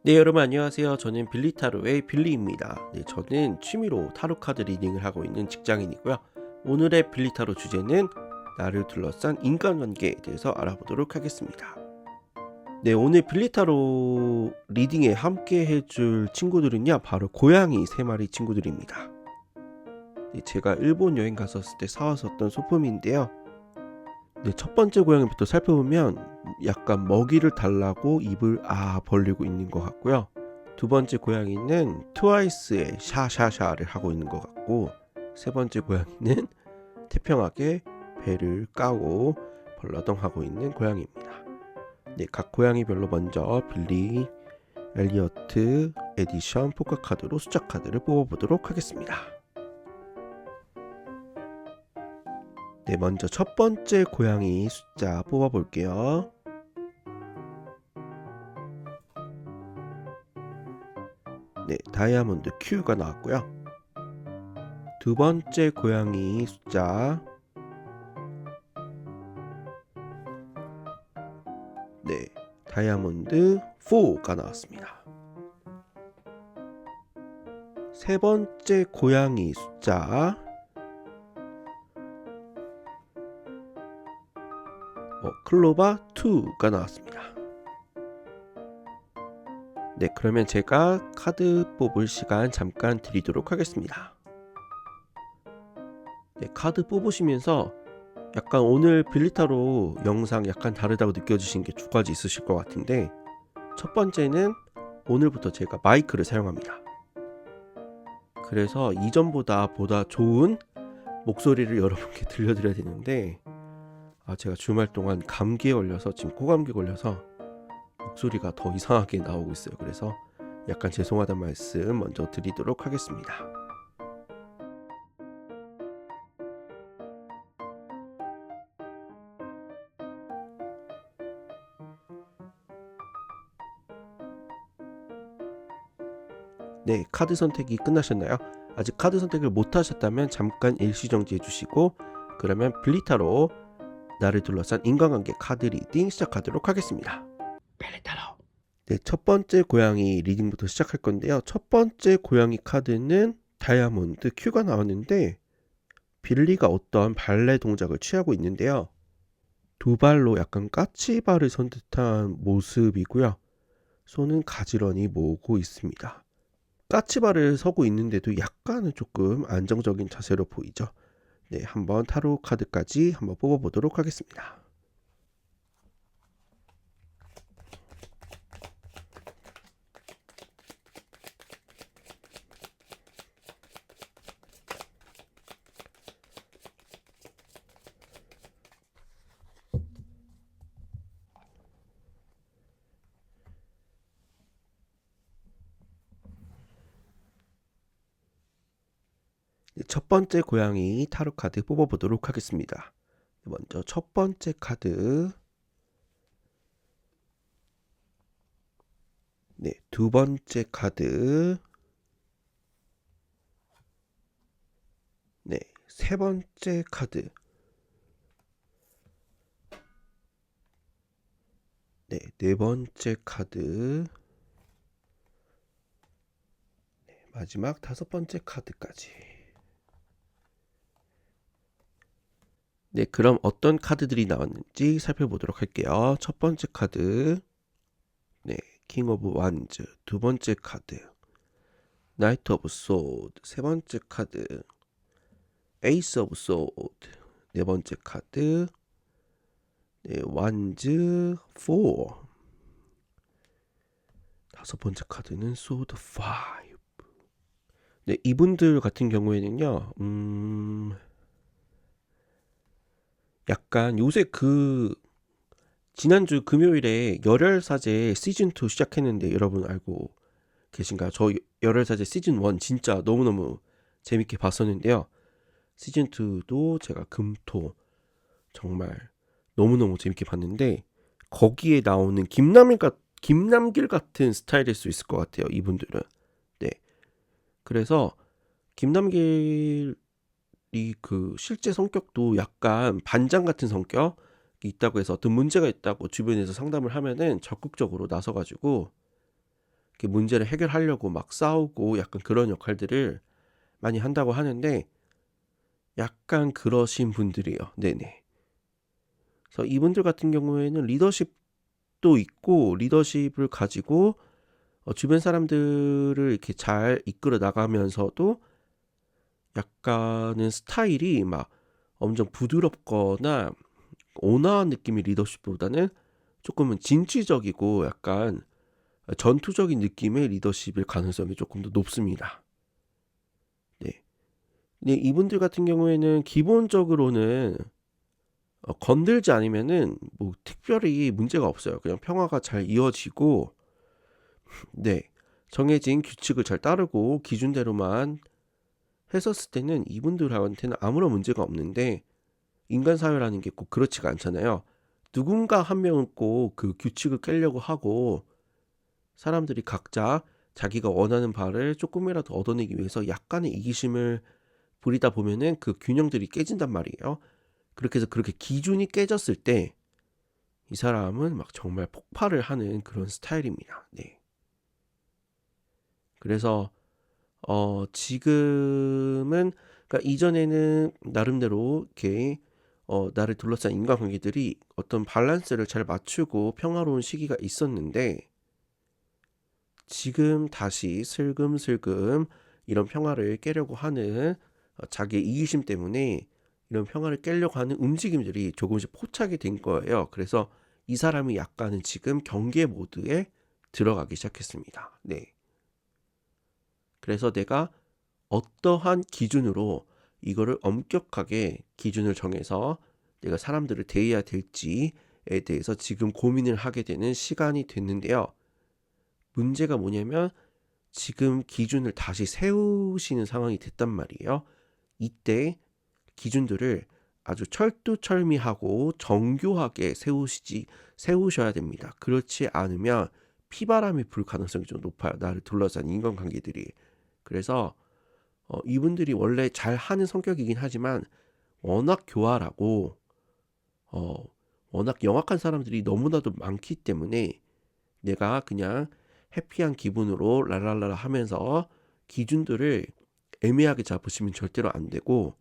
네, 여러분 안녕하세요. 저는 빌리타로의 빌리입니다. 네, 저는 취미로 타로 카드 리딩을 하고 있는 직장인이고요. 오늘의 빌리타로 주제는 나를 둘러싼 인간관계에 대해서 알아보도록 하겠습니다. 네, 오늘 빌리타로 리딩에 함께 해줄 친구들은요, 바로 고양이 3마리 친구들입니다. 네, 제가 일본 여행 갔었을 때 사왔었던 소품인데요. 네, 첫 번째 고양이부터 살펴보면 약간 먹이를 달라고 입을 벌리고 있는 것 같고요. 두 번째 고양이는 트와이스의 샤샤샤를 하고 있는 것 같고, 세 번째 고양이는 태평하게 배를 까고 벌러덩하고 있는 고양이입니다. 네, 각 고양이별로 먼저 빌리, 엘리어트, 에디션, 포커 카드로 숫자 카드를 뽑아보도록 하겠습니다. 네, 먼저 첫 번째 고양이 숫자 뽑아볼게요. 네, 다이아몬드 Q가 나왔고요. 두 번째 고양이 숫자, 네, 다이아몬드 4가 나왔습니다. 세 번째 고양이 숫자, 클로바 2가 나왔습니다. 네, 그러면 제가 카드 뽑을 시간 잠깐 드리도록 하겠습니다. 네, 카드 뽑으시면서 약간 오늘 빌리타로 영상 약간 다르다고 느껴지신 게 두 가지 있으실 것 같은데, 첫 번째는 오늘부터 제가 마이크를 사용합니다. 그래서 이전보다 보다 좋은 목소리를 여러분께 들려드려야 되는데, 제가 주말 동안 감기에 걸려서 지금 코감기 걸려서 목소리가 더 이상하게 나오고 있어요. 그래서 약간 죄송하다는 말씀 먼저 드리도록 하겠습니다. 네, 카드 선택이 끝나셨나요? 아직 카드 선택을 못 하셨다면 잠깐 일시정지해 주시고, 그러면 빌리타로 나를 둘러싼 인간관계 카드 리딩 시작하도록 하겠습니다. 빌리타로. 네, 첫 번째 고양이 리딩부터 시작할 건데요. 첫 번째 고양이 카드는 다이아몬드 Q가 나왔는데, 빌리가 어떤 발레 동작을 취하고 있는데요. 두 발로 약간 까치발을 선 듯한 모습이고요. 손은 가지런히 모으고 있습니다. 까치발을 서고 있는데도 약간은 조금 안정적인 자세로 보이죠. 네, 한번 타로 카드까지 한번 뽑아보도록 하겠습니다. 첫 번째 고양이 타로 카드 뽑아보도록 하겠습니다. 먼저 첫 번째 카드, 네, 두 번째 카드, 네, 세 번째 카드, 네, 네 번째 카드, 네, 마지막 다섯 번째 카드까지. 네, 그럼 어떤 카드들이 나왔는지 살펴보도록 할게요. 첫 번째 카드, 네, 킹 오브 완즈. 두 번째 카드, 나이트 오브 소드. 세 번째 카드, 에이스 오브 소드. 네 번째 카드, 네, 완즈 4. 다섯 번째 카드는 소드 5. 네, 이분들 같은 경우에는요, 약간 요새 지난주 금요일에 열혈사제 시즌2 시작했는데 여러분 알고 계신가요? 저 열혈사제 시즌1 진짜 너무너무 재밌게 봤었는데요. 시즌2도 제가 금토 정말 너무너무 재밌게 봤는데, 거기에 나오는 김남길 같은 스타일일 수 있을 것 같아요, 이분들은. 네. 그래서 김남길이 실제 성격도 약간 반장 같은 성격이 있다고 해서 어떤 문제가 있다고 주변에서 상담을 하면은 적극적으로 나서가지고 이렇게 문제를 해결하려고 막 싸우고 약간 그런 역할들을 많이 한다고 하는데 약간 그러신 분들이에요. 네네. 그래서 이분들 같은 경우에는 리더십도 있고 리더십을 가지고 주변 사람들을 이렇게 잘 이끌어 나가면서도 약간은 스타일이 막 엄청 부드럽거나 온화한 느낌의 리더십보다는 조금은 진취적이고 약간 전투적인 느낌의 리더십일 가능성이 조금 더 높습니다. 네. 근데 이분들 같은 경우에는 기본적으로는 건들지 않으면은 뭐 특별히 문제가 없어요. 그냥 평화가 잘 이어지고, 네. 정해진 규칙을 잘 따르고 기준대로만 했었을 때는 이분들한테는 아무런 문제가 없는데 인간 사회라는 게 꼭 그렇지가 않잖아요. 누군가 한 명은 꼭 그 규칙을 깨려고 하고 사람들이 각자 자기가 원하는 바를 조금이라도 얻어내기 위해서 약간의 이기심을 부리다 보면은 그 균형들이 깨진단 말이에요. 그렇게 해서 그렇게 기준이 깨졌을 때 이 사람은 막 정말 폭발을 하는 그런 스타일입니다. 네. 그래서 지금은 그러니까 이전에는 나름대로 이렇게 나를 둘러싼 인간관계들이 어떤 밸런스를 잘 맞추고 평화로운 시기가 있었는데 지금 다시 슬금슬금 이런 평화를 깨려고 하는 자기의 이기심 때문에 이런 평화를 깨려고 하는 움직임들이 조금씩 포착이 된 거예요. 그래서 이 사람이 약간은 지금 경계 모드에 들어가기 시작했습니다. 네. 그래서 내가 어떠한 기준으로 이거를 엄격하게 기준을 정해서 내가 사람들을 대해야 될지에 대해서 지금 고민을 하게 되는 시간이 됐는데요. 문제가 뭐냐면 지금 기준을 다시 세우시는 상황이 됐단 말이에요. 이때 기준들을 아주 철두철미하고 정교하게 세우셔야 됩니다. 그렇지 않으면 피바람이 불 가능성이 좀 높아요. 나를 둘러싼 인간관계들이. 그래서 이분들이 원래 잘하는 성격이긴 하지만 워낙 교활하고 어, 워낙 영악한 사람들이 너무나도 많기 때문에 내가 그냥 해피한 기분으로 랄랄라 하면서 기준들을 애매하게 잡으시면 절대로 안 되고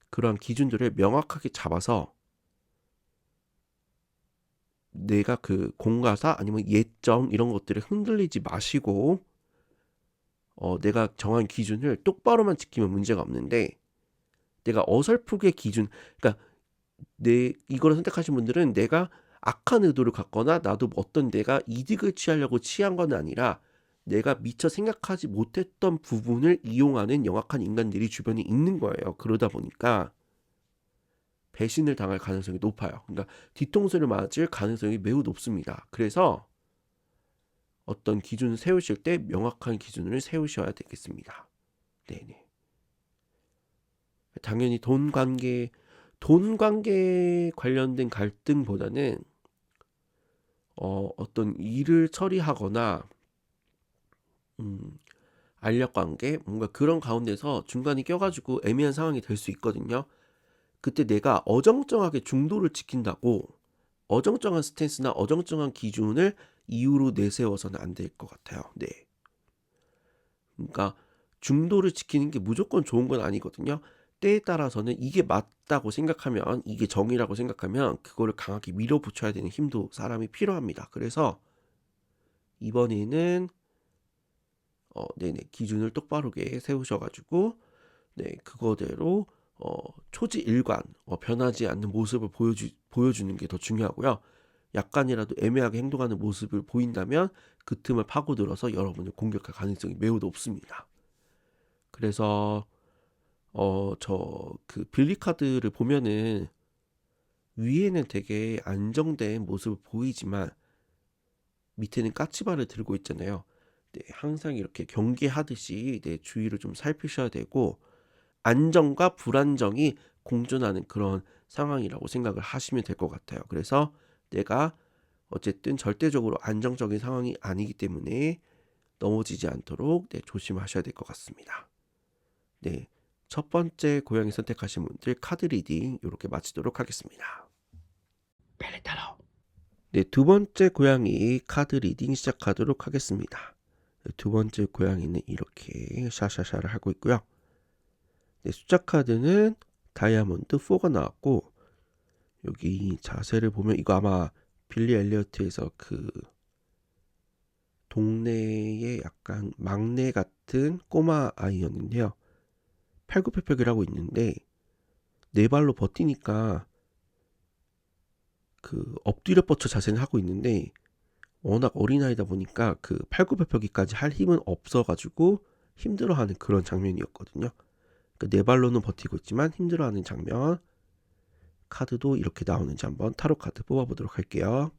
그러한 기준들을 명확하게 잡아서 내가 그 공과사 아니면 예정 이런 것들을 흔들리지 마시고 내가 정한 기준을 똑바로만 지키면 문제가 없는데 내가 어설프게 그러니까 이거를 선택하신 분들은 내가 악한 의도를 갖거나 나도 어떤 내가 이득을 취하려고 취한 건 아니라 내가 미처 생각하지 못했던 부분을 이용하는 영악한 인간들이 주변에 있는 거예요. 그러다 보니까 배신을 당할 가능성이 높아요. 그러니까 뒤통수를 맞을 가능성이 매우 높습니다. 그래서 어떤 기준을 세우실 때 명확한 기준을 세우셔야 되겠습니다. 네네. 당연히 돈 관계 관련된 갈등보다는 어떤 일을 처리하거나 알력 관계 뭔가 그런 가운데서 중간에 껴가지고 애매한 상황이 될 수 있거든요. 그때 내가 어정쩡하게 중도를 지킨다고 어정쩡한 스탠스나 어정쩡한 기준을 이유로 내세워서는 안 될 것 같아요. 네. 그러니까 중도를 지키는 게 무조건 좋은 건 아니거든요. 때에 따라서는 이게 맞다고 생각하면 이게 정의라고 생각하면 그거를 강하게 밀어붙여야 되는 힘도 사람이 필요합니다. 그래서 이번에는 네네 기준을 똑바르게 세우셔가지고 네 그거대로 초지일관 변하지 않는 모습을 보여주는 게 더 중요하고요. 약간이라도 애매하게 행동하는 모습을 보인다면 그 틈을 파고들어서 여러분을 공격할 가능성이 매우 높습니다. 그래서 저 그 빌리 카드를 보면은 위에는 되게 안정된 모습을 보이지만 밑에는 까치발을 들고 있잖아요. 네, 항상 이렇게 경계하듯이 네, 주의를 좀 살피셔야 되고 안정과 불안정이 공존하는 그런 상황이라고 생각을 하시면 될 것 같아요. 그래서 내가 어쨌든 절대적으로 안정적인 상황이 아니기 때문에 넘어지지 않도록 네, 조심하셔야 될 것 같습니다. 네, 첫 번째 고양이 선택하신 분들 카드 리딩 이렇게 마치도록 하겠습니다. 벨리타로. 네, 두 번째 고양이 카드 리딩 시작하도록 하겠습니다. 두 번째 고양이는 이렇게 샤샤샤를 하고 있고요. 네, 숫자 카드는 다이아몬드 4가 나왔고, 여기 자세를 보면 이거 아마 빌리 엘리어트에서 그 동네의 약간 막내 같은 꼬마 아이였는데요. 팔굽혀펴기를 하고 있는데 네 발로 버티니까 그 엎드려 뻗쳐 자세는 하고 있는데 워낙 어린아이다 보니까 그 팔굽혀펴기까지 할 힘은 없어가지고 힘들어하는 그런 장면이었거든요. 그러니까 네 발로는 버티고 있지만 힘들어하는 장면. 카드도 이렇게 나오는지 한번 타로 카드 뽑아보도록 할게요.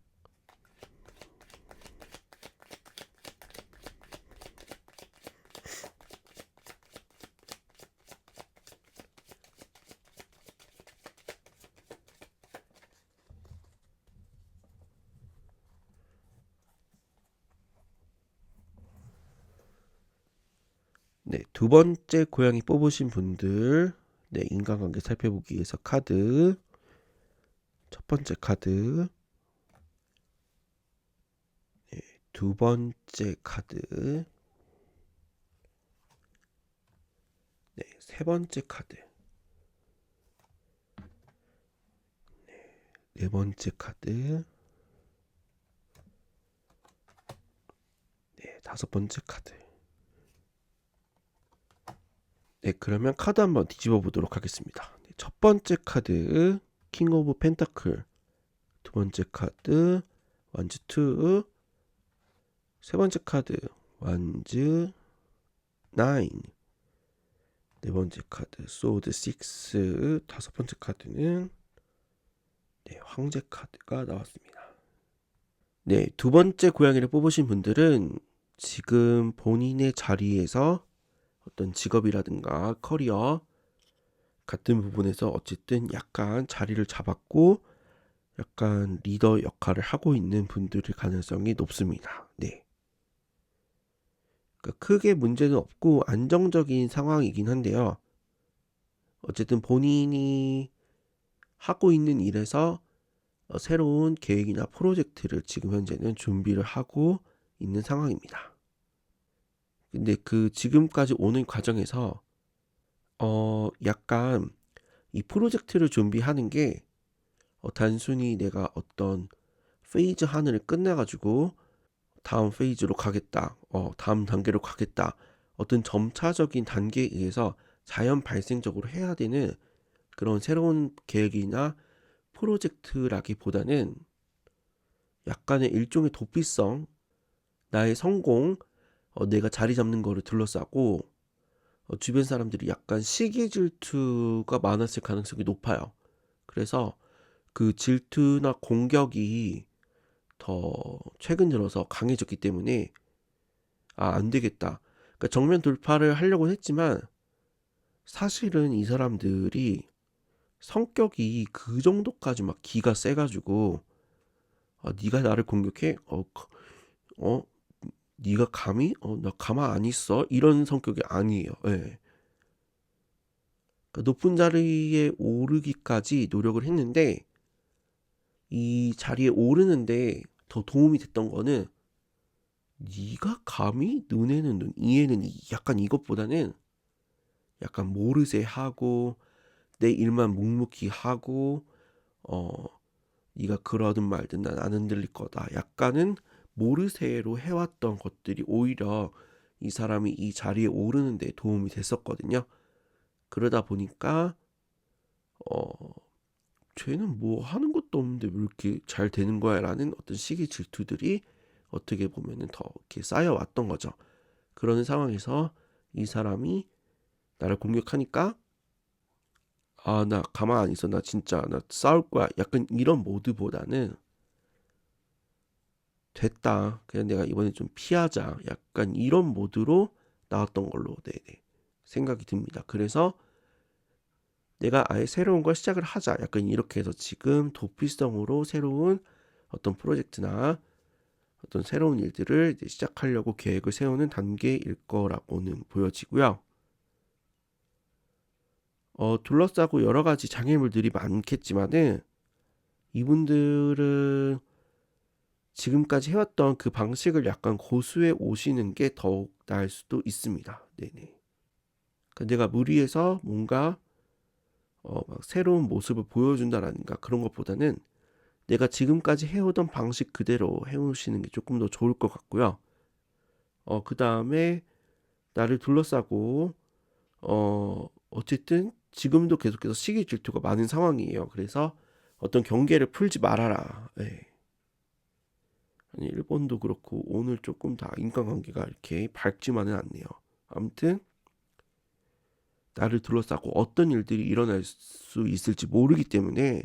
네, 두 번째 고양이 뽑으신 분들, 네, 인간관계 살펴보기 위해서 카드, 첫 번째 카드, 네, 두 번째 카드, 네, 세 번째 카드, 네 번째 카드, 네, 다섯 번째 카드. 네, 그러면 카드 한번 뒤집어 보도록 하겠습니다. 네, 첫 번째 카드, 킹 오브 펜타클. 두 번째 카드, 완즈 2. 세 번째 카드, 완즈 9. 네 번째 카드, 소드 6. 다섯 번째 카드는 네, 황제 카드가 나왔습니다. 네, 두 번째 고양이를 뽑으신 분들은 지금 본인의 자리에서 어떤 직업이라든가 커리어 같은 부분에서 어쨌든 약간 자리를 잡았고 약간 리더 역할을 하고 있는 분들일 가능성이 높습니다. 네. 그러니까 크게 문제는 없고 안정적인 상황이긴 한데요. 어쨌든 본인이 하고 있는 일에서 새로운 계획이나 프로젝트를 지금 현재는 준비를 하고 있는 상황입니다. 근데 그 지금까지 오는 과정에서 약간 이 프로젝트를 준비하는 게 단순히 내가 어떤 페이즈 하나를 끝내가지고 다음 페이즈로 가겠다, 다음 단계로 가겠다, 어떤 점차적인 단계에 의해서 자연 발생적으로 해야 되는 그런 새로운 계획이나 프로젝트라기보다는 약간의 일종의 도피성, 나의 성공, 내가 자리 잡는 거를 둘러싸고 주변 사람들이 약간 시기 질투가 많았을 가능성이 높아요. 그래서 그 질투나 공격이 더 최근 들어서 강해졌기 때문에 안 되겠다. 그러니까 정면 돌파를 하려고 했지만 사실은 이 사람들이 성격이 그 정도까지 막 기가 세가지고 네가 나를 공격해? 어, 네가 감히? 나 가만 안 있어? 이런 성격이 아니에요. 예. 그러니까 높은 자리에 오르기까지 노력을 했는데 이 자리에 오르는데 더 도움이 됐던 거는 네가 감히? 눈에는 눈, 이에는 이. 약간 이것보다는 약간 모르쇠 하고 내 일만 묵묵히 하고 어 네가 그러든 말든 난 안 흔들릴 거다. 약간은 모르쇠로 해왔던 것들이 오히려 이 사람이 이 자리에 오르는 데 도움이 됐었거든요. 그러다 보니까 어 쟤는 뭐 하는 것도 없는데 왜 이렇게 잘 되는 거야 라는 어떤 시기 질투들이 어떻게 보면은 더 이렇게 쌓여왔던 거죠. 그러는 상황에서 이 사람이 나를 공격하니까 나 가만 안 있어. 나 진짜 나 싸울 거야. 약간 이런 모드보다는 됐다. 그냥 내가 이번에 좀 피하자. 약간 이런 모드로 나왔던 걸로 네네 생각이 듭니다. 그래서 내가 아예 새로운 걸 시작을 하자. 약간 이렇게 해서 지금 도피성으로 새로운 어떤 프로젝트나 어떤 새로운 일들을 이제 시작하려고 계획을 세우는 단계일 거라고는 보여지고요. 둘러싸고 여러 가지 장애물들이 많겠지만은 이분들은 지금까지 해왔던 그 방식을 약간 고수해 오시는 게 더욱 나을 수도 있습니다. 네네. 그러니까 내가 무리해서 뭔가 막 새로운 모습을 보여준다라든가 그런 것보다는 내가 지금까지 해오던 방식 그대로 해오시는 게 조금 더 좋을 것 같고요. 그 다음에 나를 둘러싸고 어쨌든 지금도 계속해서 시기 질투가 많은 상황이에요. 그래서 어떤 경계를 풀지 말아라. 네. 아니, 일본도 그렇고 오늘 조금 다 인간관계가 이렇게 밝지만은 않네요. 아무튼 나를 둘러싸고 어떤 일들이 일어날 수 있을지 모르기 때문에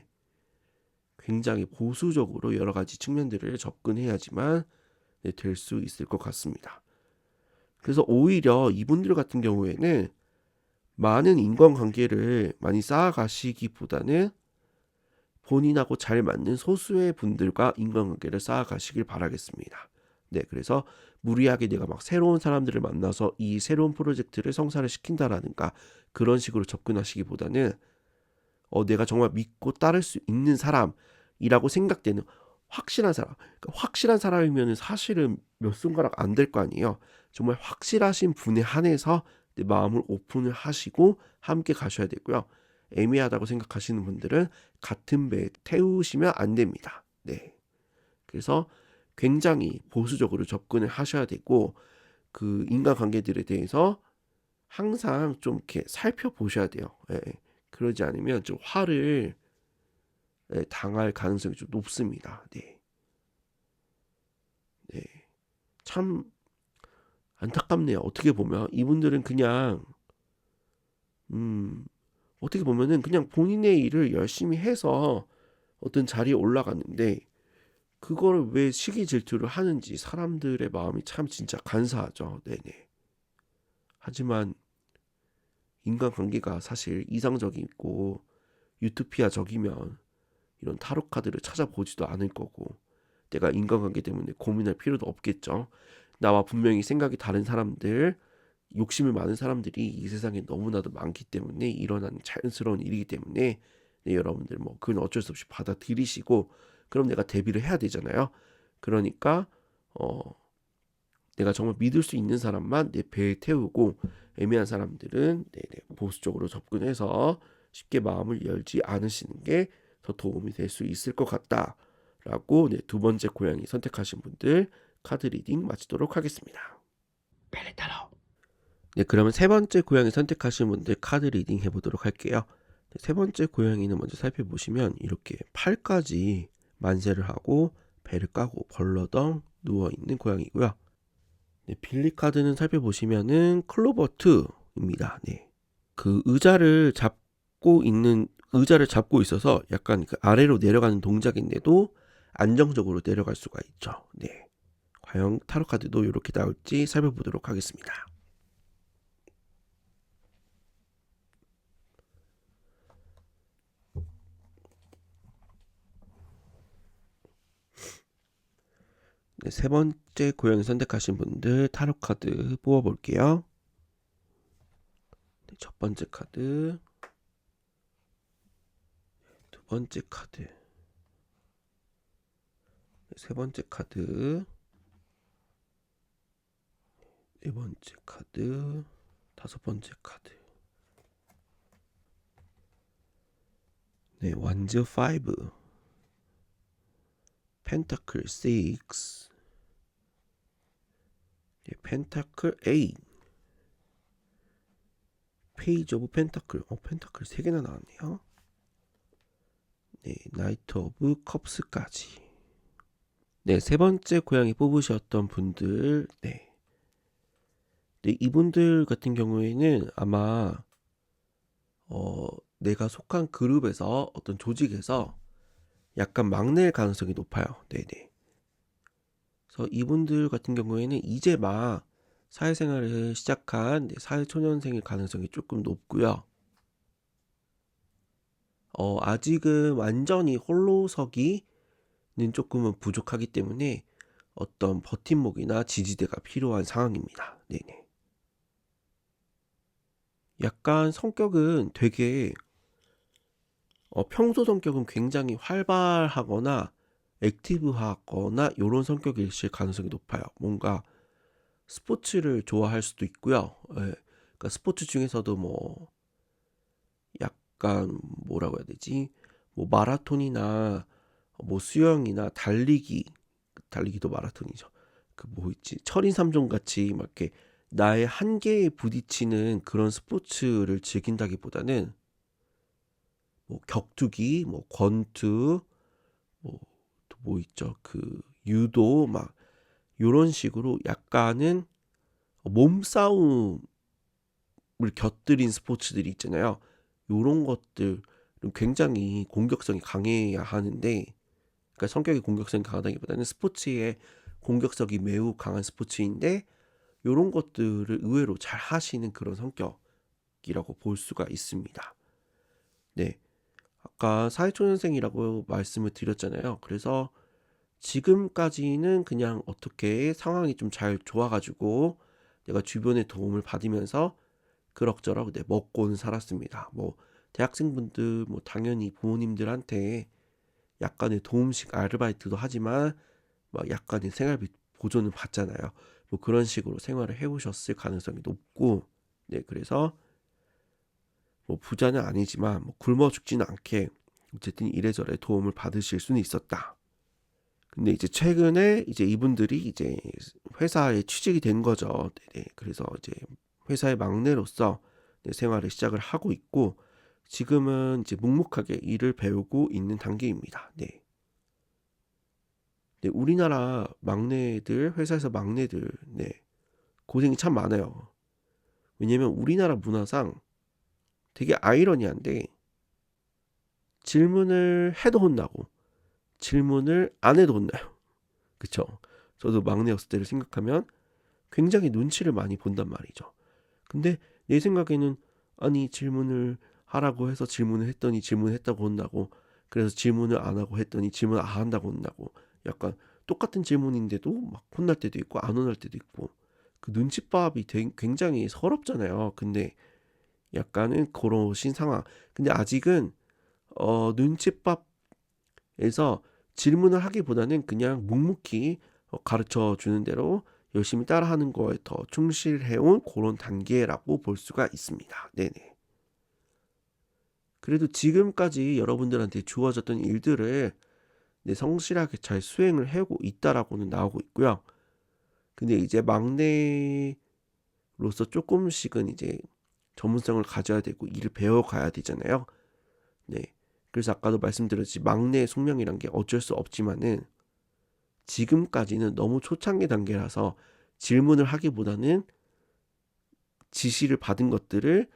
굉장히 보수적으로 여러 가지 측면들을 접근해야지만 될 수 있을 것 같습니다. 그래서 오히려 이분들 같은 경우에는 많은 인간관계를 많이 쌓아가시기보다는 본인하고 잘 맞는 소수의 분들과 인간관계를 쌓아가시길 바라겠습니다. 네, 그래서 무리하게 내가 막 새로운 사람들을 만나서 이 새로운 프로젝트를 성사를 시킨다라든가 그런 식으로 접근하시기보다는 내가 정말 믿고 따를 수 있는 사람이라고 생각되는 확실한 사람. 그러니까 확실한 사람이면 사실은 몇 손가락 안 될 거 아니에요. 정말 확실하신 분에 한해서 내 마음을 오픈을 하시고 함께 가셔야 되고요. 애매하다고 생각하시는 분들은 같은 배에 태우시면 안 됩니다. 네. 그래서 굉장히 보수적으로 접근을 하셔야 되고 그 인간관계들에 대해서 항상 좀 이렇게 살펴보셔야 돼요. 예. 그러지 않으면 좀 화를 당할 가능성이 좀 높습니다. 네. 네. 참 안타깝네요. 어떻게 보면 이분들은 그냥 어떻게 보면은 그냥 본인의 일을 열심히 해서 어떤 자리에 올라갔는데 그거를 왜 시기 질투를 하는지 사람들의 마음이 참 진짜 간사하죠. 네네. 하지만 인간관계가 사실 이상적이고 유토피아적이면 이런 타로 카드를 찾아보지도 않을 거고 내가 인간관계 때문에 고민할 필요도 없겠죠. 나와 분명히 생각이 다른 사람들, 욕심이 많은 사람들이 이 세상에 너무나도 많기 때문에 일어나는 자연스러운 일이기 때문에 네, 여러분들 뭐 그건 어쩔 수 없이 받아들이시고 그럼 내가 대비를 해야 되잖아요. 그러니까 어, 내가 정말 믿을 수 있는 사람만 내 배에 태우고 애매한 사람들은 보수적으로 접근해서 쉽게 마음을 열지 않으시는 게 더 도움이 될 수 있을 것 같다라고 두 번째 고양이 선택하신 분들 카드 리딩 마치도록 하겠습니다. 벨레타로. 네, 그러면 세 번째 고양이 선택하신 분들 카드 리딩 해보도록 할게요. 세 번째 고양이는 먼저 살펴보시면 이렇게 팔까지 만세를 하고 배를 까고 벌러덩 누워있는 고양이고요. 네, 빌리 카드는 살펴보시면은 클로버2입니다. 네. 그 의자를 잡고 있어서 약간 그 아래로 내려가는 동작인데도 안정적으로 내려갈 수가 있죠. 네. 과연 타로 카드도 이렇게 나올지 살펴보도록 하겠습니다. 네, 세 번째 고양이 선택하신 분들 타로 카드 뽑아볼게요. 네, 첫 번째 카드, 두 번째 카드, 세 번째 카드, 네 번째 카드, 다섯 번째 카드. 네, 완즈 5, 펜타클 6, 네, 펜타클 8, 페이지 오브 펜타클. 펜타클 3개나 나왔네요. 네, 나이트 오브 컵스까지. 네, 세 번째 고양이 뽑으셨던 분들, 네, 이분들 같은 경우에는 아마 내가 속한 그룹에서 어떤 조직에서 약간 막내일 가능성이 높아요. 네네. 그래서 이분들 같은 경우에는 이제 막 사회생활을 시작한 사회초년생일 가능성이 조금 높고요. 아직은 완전히 홀로서기는 조금은 부족하기 때문에 어떤 버팀목이나 지지대가 필요한 상황입니다. 네네. 약간 성격은 되게 평소 성격은 굉장히 활발하거나 액티브하거나 요런 성격이실 가능성이 높아요. 뭔가 스포츠를 좋아할 수도 있고요. 예. 그러니까 스포츠 중에서도 뭐 약간 뭐라고 해야 되지? 뭐 마라톤이나 뭐 수영이나 달리기도 마라톤이죠. 그 뭐 있지? 철인 3종 같이 막 이렇게 나의 한계에 부딪히는 그런 스포츠를 즐긴다기보다는 뭐 격투기, 뭐 권투, 뭐 또 뭐 있죠? 그 유도 막 요런 식으로 약간은 몸싸움을 곁들인 스포츠들이 있잖아요. 요런 것들은 굉장히 공격성이 강해야 하는데, 그러니까 성격이 공격성이 강하다기보다는 스포츠의 공격성이 매우 강한 스포츠인데 요런 것들을 의외로 잘 하시는 그런 성격이라고 볼 수가 있습니다. 네. 아까 사회초년생이라고 말씀을 드렸잖아요. 그래서 지금까지는 그냥 어떻게 상황이 좀 잘 좋아가지고 내가 주변의 도움을 받으면서 그럭저럭 먹고는 살았습니다. 뭐 대학생분들 뭐 당연히 부모님들한테 약간의 도움식 아르바이트도 하지만 막 약간의 생활비 보조는 받잖아요. 뭐 그런 식으로 생활을 해오셨을 가능성이 높고, 네, 그래서 뭐 부자는 아니지만 뭐 굶어 죽지는 않게 어쨌든 이래저래 도움을 받으실 수는 있었다. 근데 이제 최근에 이제 이분들이 이제 회사에 취직이 된 거죠. 네네. 그래서 이제 회사의 막내로서 생활을 시작을 하고 있고 지금은 이제 묵묵하게 일을 배우고 있는 단계입니다. 네. 네, 우리나라 막내들, 회사에서 막내들, 네, 고생이 참 많아요. 왜냐면 우리나라 문화상 되게 아이러니한데 질문을 해도 혼나고 질문을 안 해도 혼나요. 그쵸? 저도 막내였을 때를 생각하면 굉장히 눈치를 많이 본단 말이죠. 근데 내 생각에는 아니 질문을 하라고 해서 질문을 했더니 질문했다고 혼나고 그래서 질문을 안 하고 했더니 질문 안 한다고 혼나고 약간 똑같은 질문인데도 막 혼날 때도 있고 안 혼날 때도 있고 그 눈칫밥이 굉장히 서럽잖아요. 근데 약간은 그러신 상황. 근데 아직은 눈칫밥에서 질문을 하기보다는 그냥 묵묵히 가르쳐 주는 대로 열심히 따라하는 거에 더 충실해온 그런 단계라고 볼 수가 있습니다. 네네. 그래도 지금까지 여러분들한테 주어졌던 일들을 성실하게 잘 수행을 하고 있다라고는 나오고 있고요. 근데 이제 막내로서 조금씩은 이제 전문성을 가져야 되고 일을 배워가야 되잖아요. 네. 그래서 아까도 말씀드렸지 막내의 숙명이란 게 어쩔 수 없지만은 지금까지는 너무 초창기 단계라서 질문을 하기보다는 지시를 받은 것들을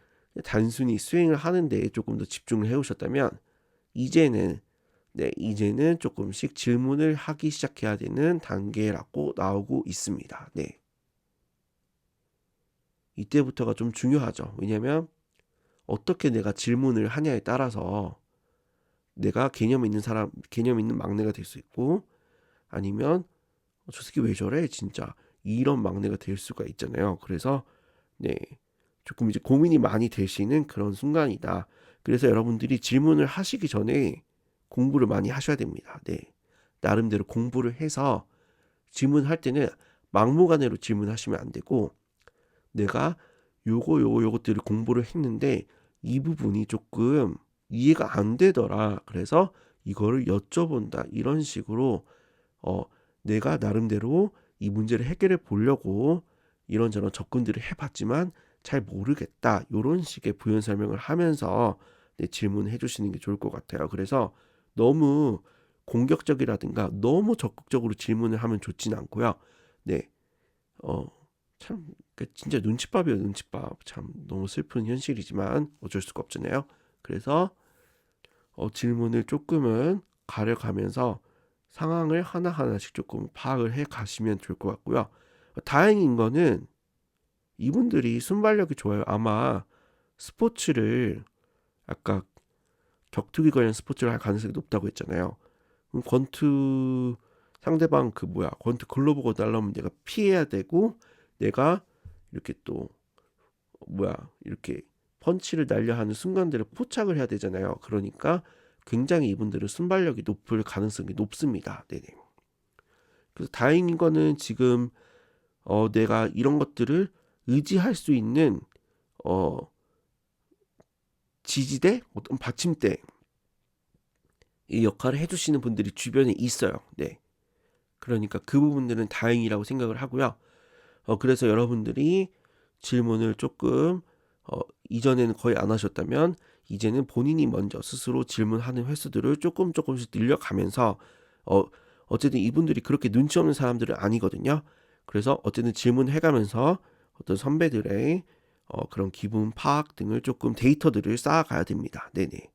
단순히 수행을 하는 데에 조금 더 집중을 해오셨다면 이제는 이제는 조금씩 질문을 하기 시작해야 되는 단계라고 나오고 있습니다. 네. 이때부터가 좀 중요하죠. 왜냐면 어떻게 내가 질문을 하냐에 따라서 내가 개념 있는 막내가 될 수 있고 아니면 저 새끼 왜 저래? 진짜 이런 막내가 될 수가 있잖아요. 그래서 네. 조금 이제 고민이 많이 되시는 그런 순간이다. 그래서 여러분들이 질문을 하시기 전에 공부를 많이 하셔야 됩니다. 네. 나름대로 공부를 해서 질문할 때는 막무가내로 질문하시면 안 되고 내가 요것들을 공부를 했는데 이 부분이 조금 이해가 안 되더라. 그래서 이거를 여쭤본다. 이런 식으로 어, 내가 나름대로 이 문제를 해결해 보려고 이런저런 접근들을 해봤지만 잘 모르겠다. 이런 식의 부연 설명을 하면서 질문해 주시는 게 좋을 것 같아요. 그래서 너무 공격적이라든가 너무 적극적으로 질문을 하면 좋지는 않고요. 네, 참 진짜 눈칫밥이에요. 눈칫밥. 참 너무 슬픈 현실이지만 어쩔 수가 없잖아요. 그래서 질문을 조금은 가려가면서 상황을 하나하나씩 조금 파악을 해 가시면 좋을 것 같고요. 다행인 거는 이분들이 순발력이 좋아요. 아마 스포츠를 아까 격투기 관련 스포츠를 할 가능성이 높다고 했잖아요. 그럼 권투 상대방 권투 글러브가 날라오면 내가 피해야 되고 내가 이렇게 또 이렇게 펀치를 날려 하는 순간들을 포착을 해야 되잖아요. 그러니까 굉장히 이분들은 순발력이 높을 가능성이 높습니다. 네네. 그래서 다행인 거는 지금 내가 이런 것들을 의지할 수 있는 지지대, 어떤 받침대 이 역할을 해주시는 분들이 주변에 있어요. 네. 그러니까 그 부분들은 다행이라고 생각을 하고요. 그래서 여러분들이 질문을 조금 이전에는 거의 안 하셨다면 이제는 본인이 먼저 스스로 질문하는 횟수들을 조금씩 늘려가면서 어쨌든 이분들이 그렇게 눈치 없는 사람들은 아니거든요. 그래서 어쨌든 질문해가면서 어떤 선배들의 그런 기분 파악 등을 조금 데이터들을 쌓아가야 됩니다. 네네.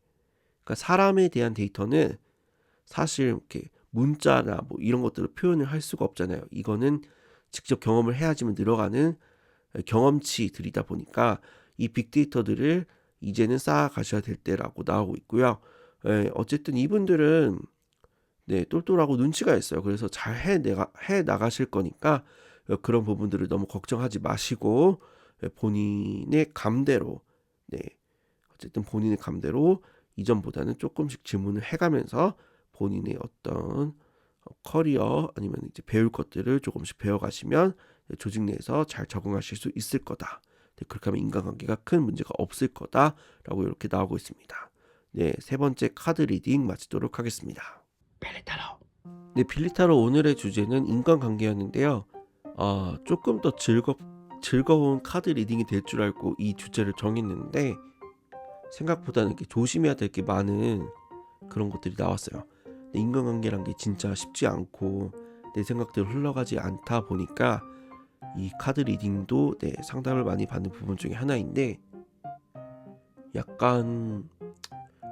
그러니까 사람에 대한 데이터는 사실 이렇게 문자나 뭐 이런 것들을 표현을 할 수가 없잖아요. 이거는 직접 경험을 해야지만 늘어가는 경험치들이다 보니까 이 빅데이터들을 이제는 쌓아가셔야 될 때라고 나오고 있고요. 어쨌든 이분들은 네, 똘똘하고 눈치가 있어요. 그래서 잘 해 나가실 거니까 그런 부분들을 너무 걱정하지 마시고 본인의 감대로 네, 어쨌든 본인의 감대로 이전보다는 조금씩 질문을 해가면서 본인의 어떤 커리어 아니면 이제 배울 것들을 조금씩 배워가시면 조직 내에서 잘 적응하실 수 있을 거다. 네, 그렇게 하면 인간관계가 큰 문제가 없을 거다라고 이렇게 나오고 있습니다. 네, 세 번째 카드 리딩 마치도록 하겠습니다. 빌리타로. 네, 빌리타로 오늘의 주제는 인간관계였는데요. 조금 더 즐거운 카드 리딩이 될 줄 알고 이 주제를 정했는데 생각보다는 이렇게 조심해야 될 게 많은 그런 것들이 나왔어요. 인간관계란 게 진짜 쉽지 않고 내 생각대로 흘러가지 않다 보니까 이 카드 리딩도 상담을 많이 받는 부분 중에 하나인데 약간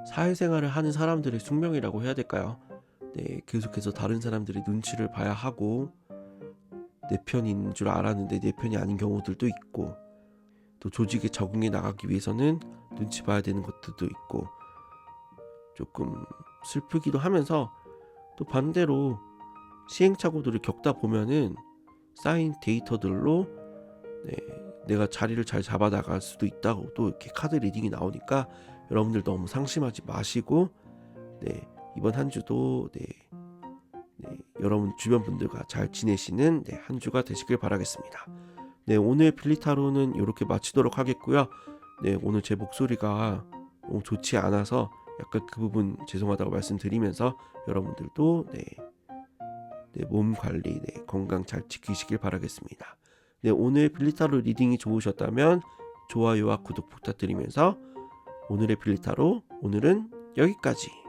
사회생활을 하는 사람들의 숙명이라고 해야 될까요? 네, 계속해서 다른 사람들의 눈치를 봐야 하고 내 편인 줄 알았는데 내 편이 아닌 경우들도 있고 또 조직에 적응해 나가기 위해서는 눈치 봐야 되는 것들도 있고 조금 슬프기도 하면서 또 반대로 시행착오들을 겪다 보면은 쌓인 데이터들로 내가 자리를 잘 잡아 나갈 수도 있다고 또 이렇게 카드 리딩이 나오니까 여러분들 너무 상심하지 마시고 이번 한 주도 여러분 주변 분들과 잘 지내시는 한 주가 되시길 바라겠습니다. 오늘 빌리타로는 이렇게 마치도록 하겠고요. 오늘 제 목소리가 너무 좋지 않아서 약간 그 부분 죄송하다고 말씀드리면서 여러분들도 몸 관리, 건강 잘 지키시길 바라겠습니다. 오늘 빌리타로 리딩이 좋으셨다면 좋아요와 구독 부탁드리면서 오늘의 빌리타로 오늘은 여기까지.